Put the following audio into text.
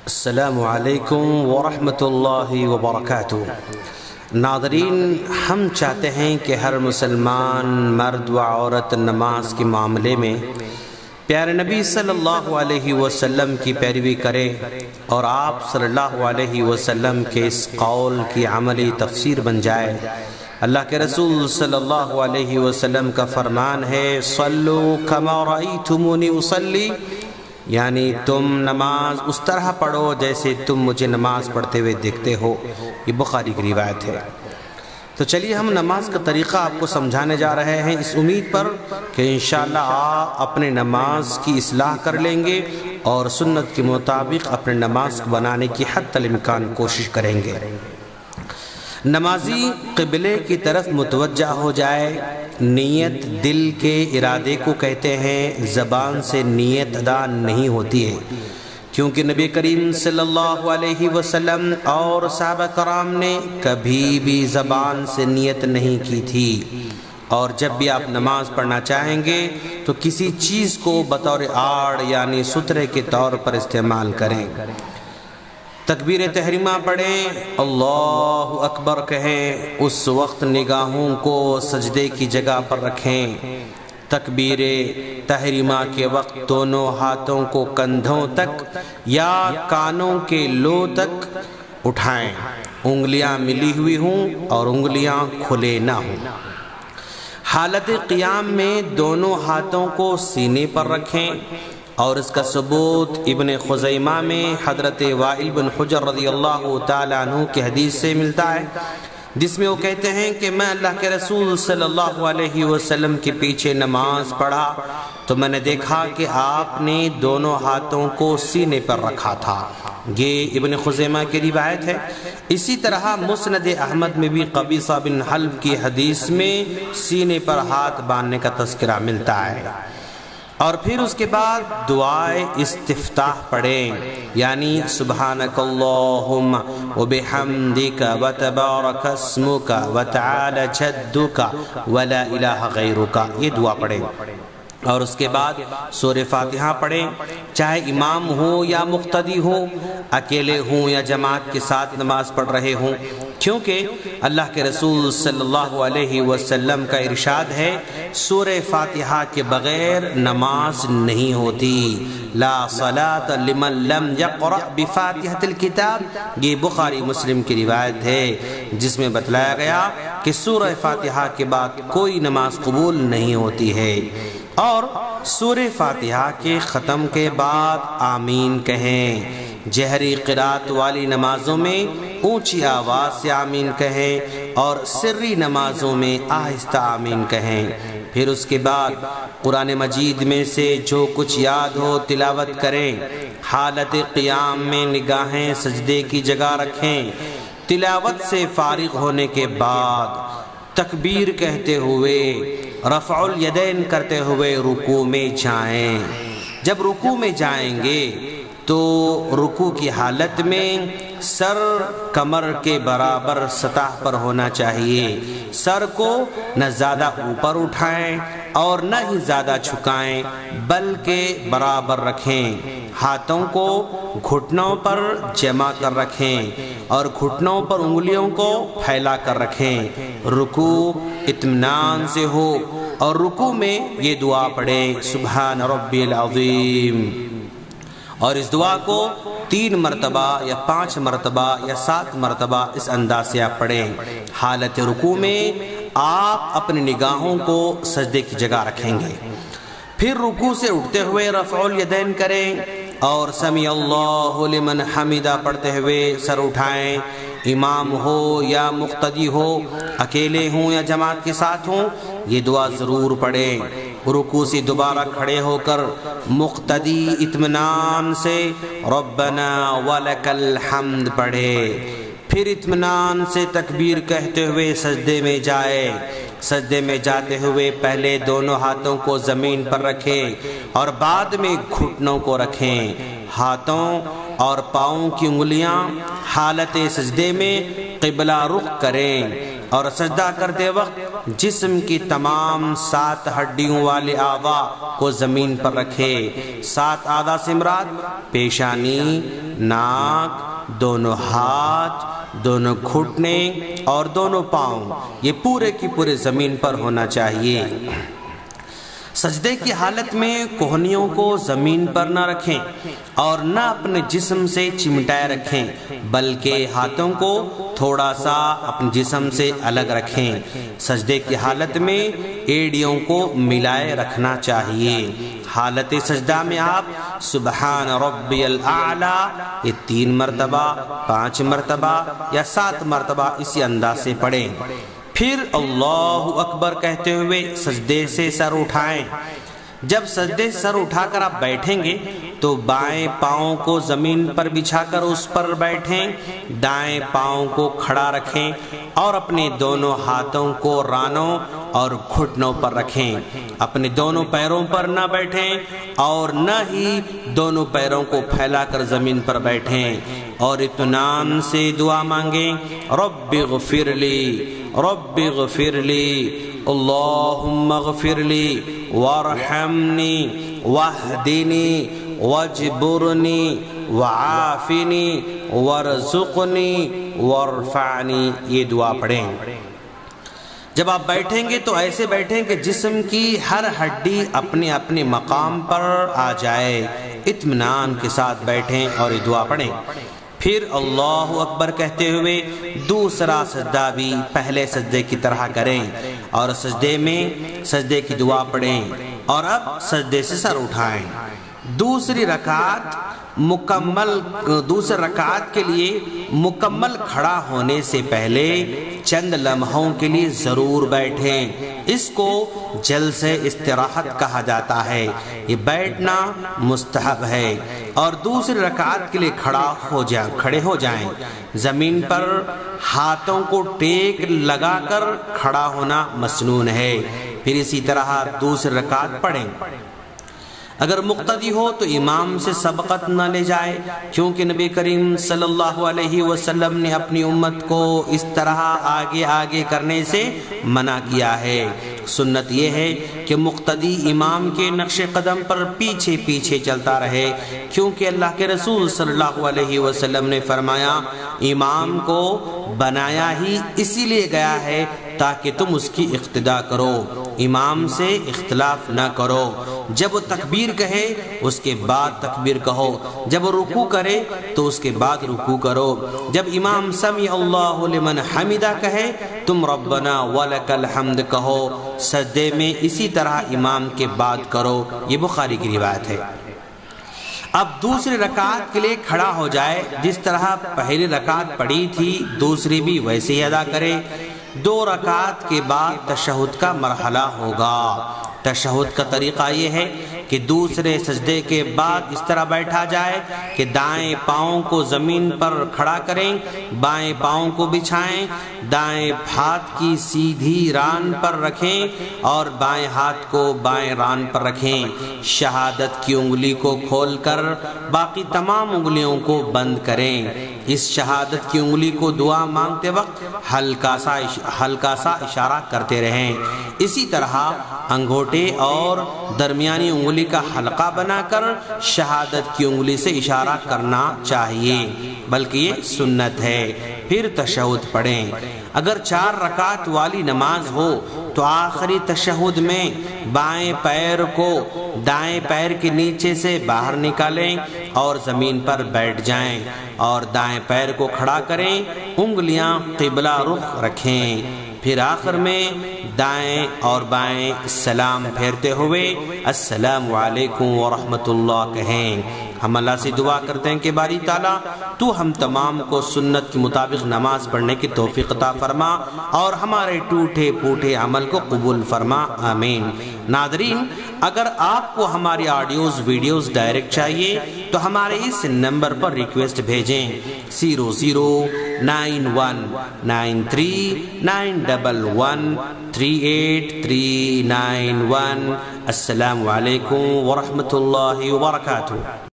السلام علیکم ورحمۃ اللہ وبرکاتہ۔ ناظرین، ہم چاہتے ہیں کہ ہر مسلمان مرد و عورت نماز کے معاملے میں پیارے نبی صلی اللہ علیہ وسلم کی پیروی کرے اور آپ صلی اللہ علیہ وسلم کے اس قول کی عملی تفسیر بن جائے۔ اللہ کے رسول صلی اللہ علیہ وسلم کا فرمان ہے، صلو کما رأیتمونی اصلی، یعنی تم نماز اس طرح پڑھو جیسے تم مجھے نماز پڑھتے ہوئے دیکھتے ہو۔ یہ بخاری کی روایت ہے۔ تو چلیے ہم نماز کا طریقہ آپ کو سمجھانے جا رہے ہیں، اس امید پر کہ انشاءاللہ آپ اپنے نماز کی اصلاح کر لیں گے اور سنت کے مطابق اپنے نماز کو بنانے کی حتی الامکان کوشش کریں گے۔ نمازی قبلے کی طرف متوجہ ہو جائے۔ نیت دل کے ارادے کو کہتے ہیں، زبان سے نیت ادا نہیں ہوتی ہے، کیونکہ نبی کریم صلی اللہ علیہ وسلم اور صحابہ کرام نے کبھی بھی زبان سے نیت نہیں کی تھی۔ اور جب بھی آپ نماز پڑھنا چاہیں گے تو کسی چیز کو بطور آڑ یعنی سترے کے طور پر استعمال کریں۔ تکبیر تحریمہ پڑھیں، اللہ اکبر کہیں، اس وقت نگاہوں کو سجدے کی جگہ پر رکھیں۔ تکبیر تحریمہ کے وقت دونوں ہاتھوں کو کندھوں تک یا کانوں کے لو تک اٹھائیں، انگلیاں ملی ہوئی ہوں اور انگلیاں کھلے نہ ہوں۔ حالت قیام میں دونوں ہاتھوں کو سینے پر رکھیں، اور اس کا ثبوت ابن خزیمہ میں حضرت وائل بن حجر رضی اللہ تعالیٰ عنہ کی حدیث سے ملتا ہے، جس میں وہ کہتے ہیں کہ میں اللہ کے رسول صلی اللہ علیہ وسلم کے پیچھے نماز پڑھا تو میں نے دیکھا کہ آپ نے دونوں ہاتھوں کو سینے پر رکھا تھا۔ یہ ابن خزیمہ کی روایت ہے۔ اسی طرح مسند احمد میں بھی قبیصہ بن حلب کی حدیث میں سینے پر ہاتھ باندھنے کا تذکرہ ملتا ہے۔ اور پھر اس کے بعد دعائے استفتاح پڑھیں، یعنی سبحانک اللہم وبحمدک وتبارک اسمک وتعالی جدک ولا الہ غیرک، یہ دعا پڑھیں۔ اور اس کے بعد سورہ فاتحہ پڑھیں، چاہے امام ہو یا مقتدی ہو، اکیلے ہوں یا جماعت کے ساتھ نماز پڑھ رہے ہوں، کیونکہ اللہ کے رسول صلی اللہ علیہ وسلم کا ارشاد ہے، سورہ فاتحہ کے بغیر نماز نہیں ہوتی۔ لا صلاۃ لمن لم یقرأ بفاتحۃ الکتاب، یہ بخاری مسلم کی روایت ہے، جس میں بتلایا گیا کہ سورہ فاتحہ کے بعد کوئی نماز قبول نہیں ہوتی ہے۔ اور سورہ فاتحہ کے ختم کے بعد آمین کہیں۔ جہری قرات والی نمازوں میں اونچی آواز سے آمین کہیں اور سری نمازوں میں آہستہ آمین کہیں۔ پھر اس کے بعد قرآن مجید میں سے جو کچھ یاد ہو تلاوت کریں۔ حالت قیام میں نگاہیں سجدے کی جگہ رکھیں۔ تلاوت سے فارغ ہونے کے بعد تکبیر کہتے ہوئے رفع الیدین کرتے ہوئے رکوع میں جائیں۔ جب رکوع میں جائیں گے تو رکوع کی حالت میں سر کمر کے برابر سطح پر ہونا چاہیے۔ سر کو نہ زیادہ اوپر اٹھائیں اور نہ ہی زیادہ جھکائیں، بلکہ برابر رکھیں۔ ہاتھوں کو گھٹنوں پر جمع کر رکھیں اور گھٹنوں پر انگلیوں کو پھیلا کر رکھیں۔ رکوع اطمینان سے ہو اور رکوع میں یہ دعا پڑھیں، سبحان ربی العظیم، اور اس دعا کو 3 مرتبہ یا 5 مرتبہ یا 7 مرتبہ اس انداز سے آپ پڑھیں۔ حالت رکوع میں آپ اپنی نگاہوں کو سجدے کی جگہ رکھیں گے۔ پھر رکوع سے اٹھتے ہوئے رفع الیدین کریں اور سمیع اللہ لمن حمدہ پڑھتے ہوئے سر اٹھائیں۔ امام ہو یا مقتدی ہو، اکیلے ہوں یا جماعت کے ساتھ ہوں، یہ دعا ضرور پڑھیں۔ رکوع سے دوبارہ کھڑے ہو کر مقتدی اطمینان سے ربنا ولک الحمد پڑھے۔ پھر اطمینان سے تکبیر کہتے ہوئے سجدے میں جائے۔ سجدے میں جاتے ہوئے پہلے دونوں ہاتھوں کو زمین پر رکھیں اور بعد میں گھٹنوں کو رکھیں۔ ہاتھوں اور پاؤں کی انگلیاں حالت سجدے میں قبلہ رخ کریں۔ اور سجدہ کرتے وقت جسم کی تمام 7 ہڈیوں والے اعضاء کو زمین پر رکھے۔ 7 اعضاء سے مراد پیشانی، ناک، دونوں ہاتھ، دونوں گھٹنے اور دونوں پاؤں، یہ پورے کی پورے زمین پر ہونا چاہیے۔ سجدے کی حالت میں کوہنیوں کو زمین پر نہ رکھیں اور نہ اپنے جسم سے چمٹائے رکھیں، بلکہ ہاتھوں کو تھوڑا سا اپنے جسم سے الگ رکھیں۔ سجدے کی حالت میں ایڑیوں کو ملائے رکھنا چاہیے۔ حالت سجدہ میں آپ سبحان ربی الاعلی یہ 3 مرتبہ، 5 مرتبہ یا 7 مرتبہ اسی انداز سے پڑھیں۔ پھر اللہ اکبر کہتے ہوئے سجدے سے سر اٹھائیں۔ جب سجدے سے سر اٹھا کر آپ بیٹھیں گے تو بائیں پاؤں کو زمین پر بچھا کر اس پر بیٹھیں، دائیں پاؤں کو کھڑا رکھیں اور اپنے دونوں ہاتھوں کو رانوں اور گھٹنوں پر رکھیں۔ اپنے دونوں پیروں پر نہ بیٹھیں اور نہ ہی دونوں پیروں کو پھیلا کر زمین پر بیٹھیں، اور اطمینان سے دعا مانگیں، رب اغفر لی، رب اغفر لی، اللہم اغفر لی وارحمنی واہدنی واجبرنی وعافنی وارزقنی وارفعنی، یہ دعا پڑھیں۔ جب آپ بیٹھیں گے تو ایسے بیٹھیں کہ جسم کی ہر ہڈی اپنے اپنے مقام پر آ جائے، اطمینان کے ساتھ بیٹھیں اور یہ دعا پڑھیں۔ پھر اللہ اکبر کہتے ہوئے دوسرا سجدہ بھی پہلے سجدے کی طرح کریں اور سجدے میں سجدے کی دعا پڑھیں، اور اب سجدے سے سر اٹھائیں۔ دوسری رکعت کے لیے مکمل کھڑا ہونے سے پہلے چند لمحوں کے لیے ضرور بیٹھیں۔ اس کو جلسہ استراحت کہا جاتا ہے، یہ بیٹھنا مستحب ہے، اور دوسری رکعت کے لیے کھڑے ہو جائیں۔ زمین پر ہاتھوں کو ٹیک لگا کر کھڑا ہونا مسنون ہے۔ پھر اسی طرح دوسری رکعت پڑھیں۔ اگر مقتدی ہو تو امام سے سبقت نہ لے جائے، کیونکہ نبی کریم صلی اللہ علیہ وسلم نے اپنی امت کو اس طرح آگے آگے کرنے سے منع کیا ہے۔ سنت یہ ہے کہ مقتدی امام کے نقش قدم پر پیچھے پیچھے چلتا رہے، کیونکہ اللہ کے رسول صلی اللہ علیہ وسلم نے فرمایا، امام کو بنایا ہی اسی لیے گیا ہے تاکہ تم اس کی اقتداء کرو، امام سے اختلاف نہ کرو۔ جب وہ تکبیر کہے اس کے بعد تکبیر کہو، جب وہ رکوع کرے تو اس کے بعد رکوع کرو، جب امام سمیع اللہ لمن حمدہ کہے تم ربنا ولک الحمد کہو، سجدے میں اسی طرح امام کے بعد کرو۔ یہ بخاری کی روایت ہے۔ اب دوسری رکعت کے لیے کھڑا ہو جائے، جس طرح پہلی رکعت پڑھی تھی دوسری بھی ویسے ہی ادا کرے۔ 2 رکعت کے بعد تشہد کا مرحلہ ہوگا۔ تشہد کا طریقہ یہ ہے کہ دوسرے سجدے کے بعد اس طرح بیٹھا جائے کہ دائیں پاؤں کو زمین پر کھڑا کریں، بائیں پاؤں کو بچھائیں، دائیں ہاتھ کی سیدھی ران پر رکھیں اور بائیں ہاتھ کو بائیں ران پر رکھیں۔ شہادت کی انگلی کو کھول کر باقی تمام انگلیوں کو بند کریں۔ اس شہادت کی انگلی کو دعا مانگتے وقت ہلکا سا اشارہ کرتے رہیں۔ اسی طرح انگوٹھے اور درمیانی انگلی کا حلقہ بنا کر شہادت کی انگلی سے اشارہ کرنا چاہیے، بلکہ یہ سنت ہے۔ پھر تشہد پڑھیں۔ اگر 4 رکعت والی نماز ہو تو آخری تشہد میں بائیں پیر کو دائیں پیر کے نیچے سے باہر نکالیں اور زمین پر بیٹھ جائیں اور دائیں پیر کو کھڑا کریں، انگلیاں قبلہ رخ رکھیں۔ پھر آخر میں دائیں اور بائیں سلام پھیرتے ہوئے السلام علیکم ورحمۃ اللہ کہیں۔ ہم اللہ سے دعا کرتے ہیں کہ باری تعالیٰ تو ہم تمام کو سنت کے مطابق نماز پڑھنے کی توفیق عطا فرما اور ہمارے ٹوٹے پھوٹے عمل کو قبول فرما، آمین۔ ناظرین، اگر آپ کو ہماری آڈیوز ویڈیوز ڈائریکٹ چاہیے تو ہمارے اس نمبر پر ریکویسٹ بھیجیں 009193113839 السلام علیکم ورحمۃ اللہ وبرکاتہ۔